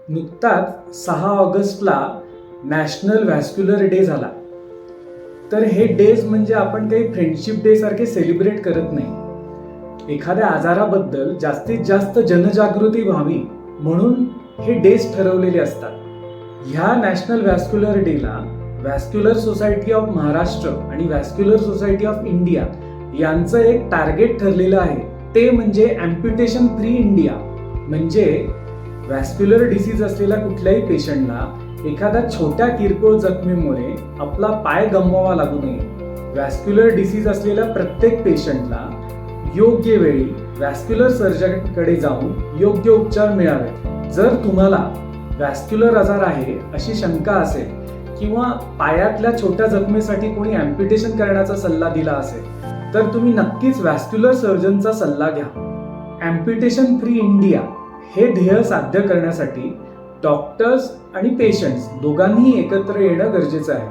नुकताच 6 ऑगस्टला national vascular day झाला. तर हे डेज म्हणजे आपण काही फ्रेंडशिप डे सारखे सेलिब्रेट करत नाही. एखाद्या आजाराबद्दल जास्तीत जास्त जनजागृती व्हावी म्हणून हे डेज ठरवलेले असतात. ह्या नॅशनल व्हॅस्क्युलर डेला व्हॅस्क्युलर सोसायटी ऑफ महाराष्ट्र आणि व्हॅस्क्युलर सोसायटी ऑफ इंडिया यांचं एक टार्गेट ठरलेलं आहे, ते म्हणजे अँप्युटेशन फ्री इंडिया. म्हणजे व्हॅस्क्युलर डिसीज असलेल्या कुठल्याही पेशंटला एखाद्या छोट्या किरकोळ जखमेमुळे आपला पाय गमवावा लागू नये. व्हॅस्क्युलर डिसीज असलेल्या प्रत्येक पेशंटला योग्य वेळी व्हॅस्क्युलर सर्जनकडे जाऊन योग्य उपचार मिळावे. जर तुम्हाला व्हॅस्क्युलर आजार आहे अशी शंका असेल किंवा पायातल्या छोट्या जखमेसाठी कोणी अँप्युटेशन करण्याचा सल्ला दिला असेल तर तुम्ही नक्कीच व्हॅस्क्युलर सर्जनचा सल्ला घ्या. अँप्युटेशन फ्री इंडिया हे ध्येय साध्य करण्यासाठी डॉक्टर्स आणि पेशंट्स दोघांनीही एकत्र येणं गरजेचं आहे.